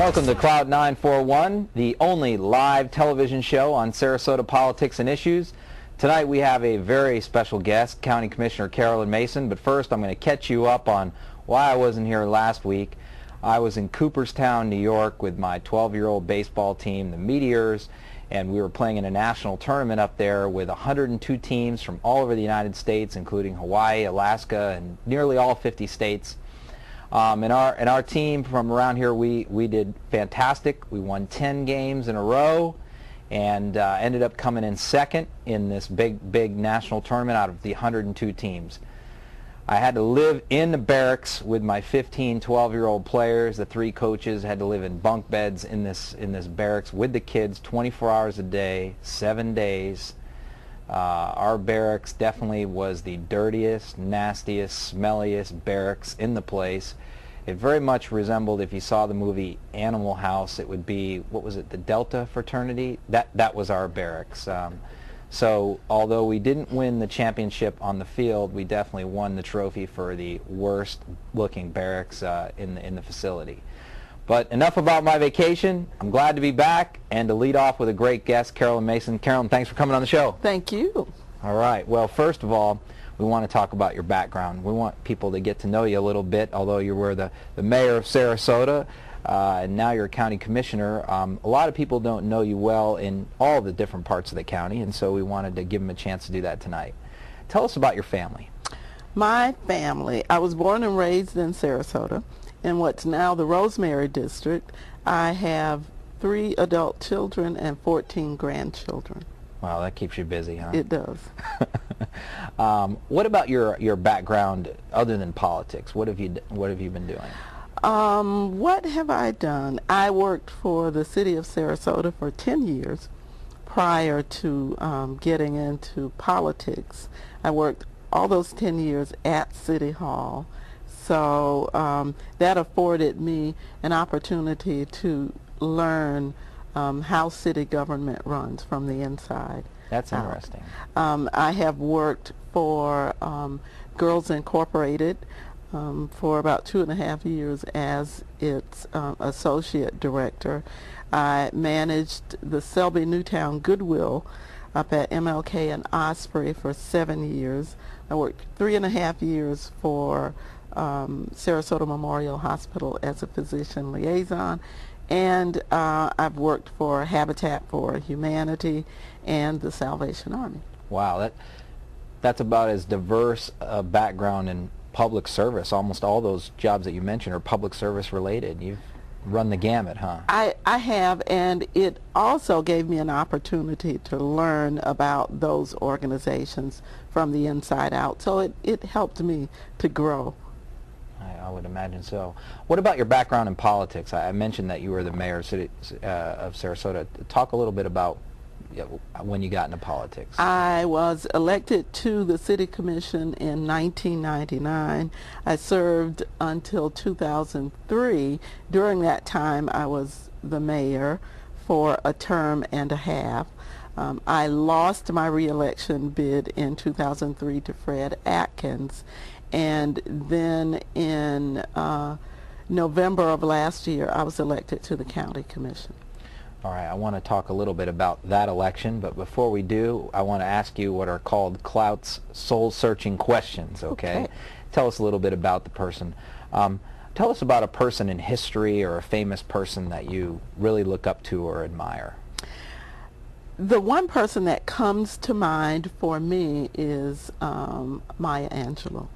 Welcome to Clout 941, the only live television show on Sarasota politics and issues. Tonight we have a very special guest, County Commissioner Carolyn Mason, but first I'm going to catch you up on why I wasn't here last week. I was in Cooperstown, New York with my 12-year-old baseball team, the Meteors, and we were playing in a national tournament up there with 102 teams from all over the United States, including Hawaii, Alaska, and nearly all 50 states. And our team from around here, we did fantastic. We won 10 games in a row and ended up coming in second in this big national tournament out of the 102 teams. I had to live in the barracks with my 15, 12-year-old players. The 3 coaches had to live in bunk beds in this barracks with the kids 24 hours a day, 7 days. Our barracks definitely was the dirtiest, nastiest, smelliest barracks in the place. It very much resembled, if you saw the movie Animal House, it would be, what was it, the Delta fraternity? That was our barracks. So although we didn't win the championship on the field, we definitely won the trophy for the worst looking barracks in the facility. But enough about my vacation. I'm glad to be back and to lead off with a great guest, Carolyn Mason. Carolyn, thanks for coming on the show. Thank you. All right. Well, first of all, we want to talk about your background. We want people to get to know you a little bit, although you were the mayor of Sarasota. And now you're a county commissioner. A lot of people don't know you well in all the different parts of the county, and so we wanted to give them a chance to do that tonight. Tell us about your family. My family, I was born and raised in Sarasota, in what's now the Rosemary District. I have 3 adult children and 14 grandchildren. Wow, that keeps you busy, huh? It does. What about your background other than politics? What have you been doing? What have I done? I worked for the city of Sarasota for 10 years prior to getting into politics. I worked all those 10 years at City Hall. So that afforded me an opportunity to learn how city government runs from the inside. That's interesting. I have worked for Girls Incorporated for about 2.5 years as its associate director. I managed the Selby Newtown Goodwill up at MLK and Osprey for 7 years. I worked 3.5 years for Sarasota Memorial Hospital as a physician liaison, and I've worked for Habitat for Humanity and the Salvation Army. Wow, that's about as diverse a background in public service. Almost all those jobs that you mentioned are public service related. You've run the gamut, huh? I have, and it also gave me an opportunity to learn about those organizations from the inside out. So it helped me to grow. I would imagine so. What about your background in politics? I mentioned that you were the mayor of Sarasota. Talk a little bit about when you got into politics. I was elected to the City Commission in 1999. I served until 2003. During that time, I was the mayor for a term and a half. I lost my re-election bid in 2003 to Fred Atkins. And then in November of last year, I was elected to the County Commission. All right, I want to talk a little bit about that election, but before we do, I want to ask you what are called Clout's soul-searching questions, okay? Tell us a little bit about the person. Tell us about a person in history or a famous person that you really look up to or admire. The one person that comes to mind for me is Maya Angelou.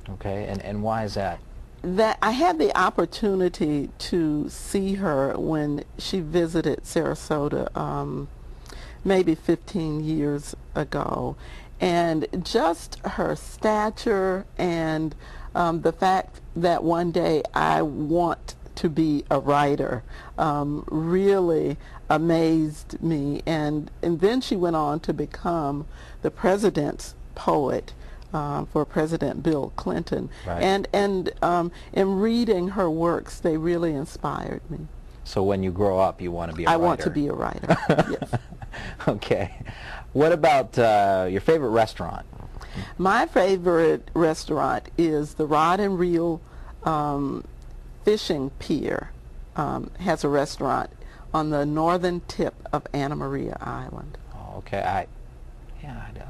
Okay, and why is that? That I had the opportunity to see her when she visited Sarasota maybe 15 years ago, and just her stature and the fact that one day I want to be a writer really amazed me, and then she went on to become the president's poet for President Bill Clinton. Right. And in reading her works, they really inspired me. So when you grow up, you want to be a writer? I want to be a writer, yes. Okay. What about your favorite restaurant? My favorite restaurant is the Rod and Reel Fishing Pier has a restaurant on the northern tip of Anna Maria Island. Oh, okay. I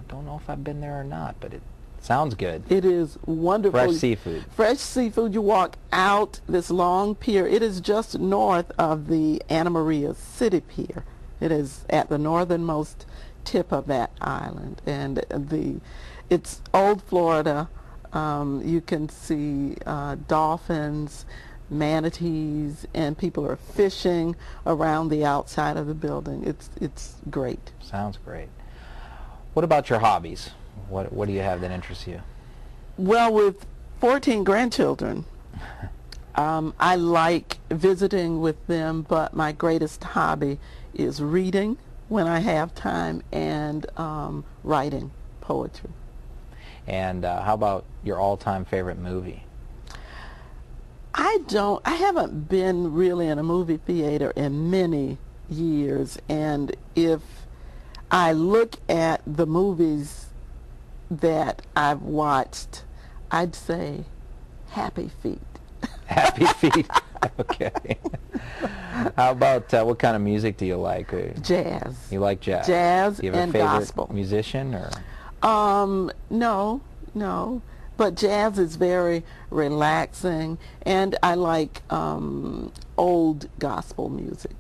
don't know if I've been there or not, but it sounds good. It is wonderful. Fresh seafood. Fresh seafood. You walk out this long pier. It is just north of the Anna Maria City Pier. It is at the northernmost tip of that island, and it's old Florida. You can see dolphins, manatees, and people are fishing around the outside of the building. It's great. Sounds great. What about your hobbies? What do you have that interests you? Well, with 14 grandchildren, I like visiting with them, but my greatest hobby is reading when I have time and writing poetry. And how about your all-time favorite movie? I haven't been really in a movie theater in many years, and if I look at the movies that I've watched, I'd say Happy Feet. Happy Feet. Okay. How about what kind of music do you like? Jazz. You like jazz? Jazz Do you have and a favorite gospel. musician or? No. But jazz is very relaxing, and I like old gospel music.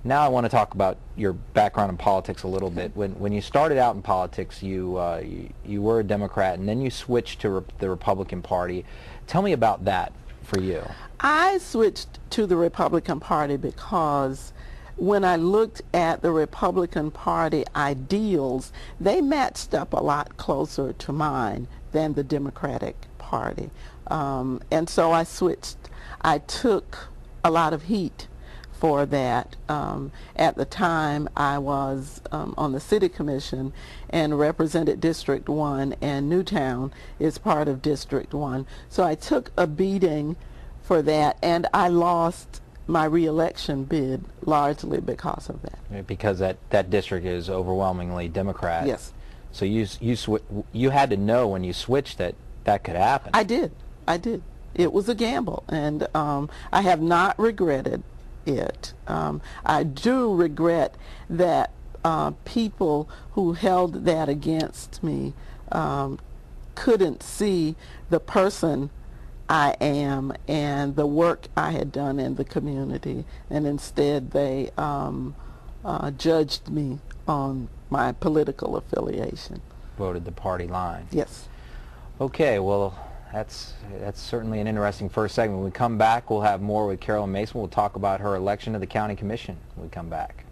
Now I want to talk about your background in politics a little bit. When you started out in politics, you were a Democrat, and then you switched to the Republican Party. Tell me about that for you. I switched to the Republican Party because when I looked at the Republican Party ideals, they matched up a lot closer to mine than the Democratic Party. And so I switched. I took a lot of heat for that. At the time, I was on the City Commission and represented District 1, and Newtown is part of District 1. So I took a beating for that, and I lost my re-election bid largely because of that. Because that district is overwhelmingly Democrat. Yes. So you had to know when you switched that could happen. I did. It was a gamble, and I have not regretted it. I do regret that people who held that against me couldn't see the person I am and the work I had done in the community, and instead they judged me on my political affiliation. Voted the party line. Yes. Okay, well, that's certainly an interesting first segment. When we come back, we'll have more with Carolyn Mason. We'll talk about her election to the County Commission when we come back.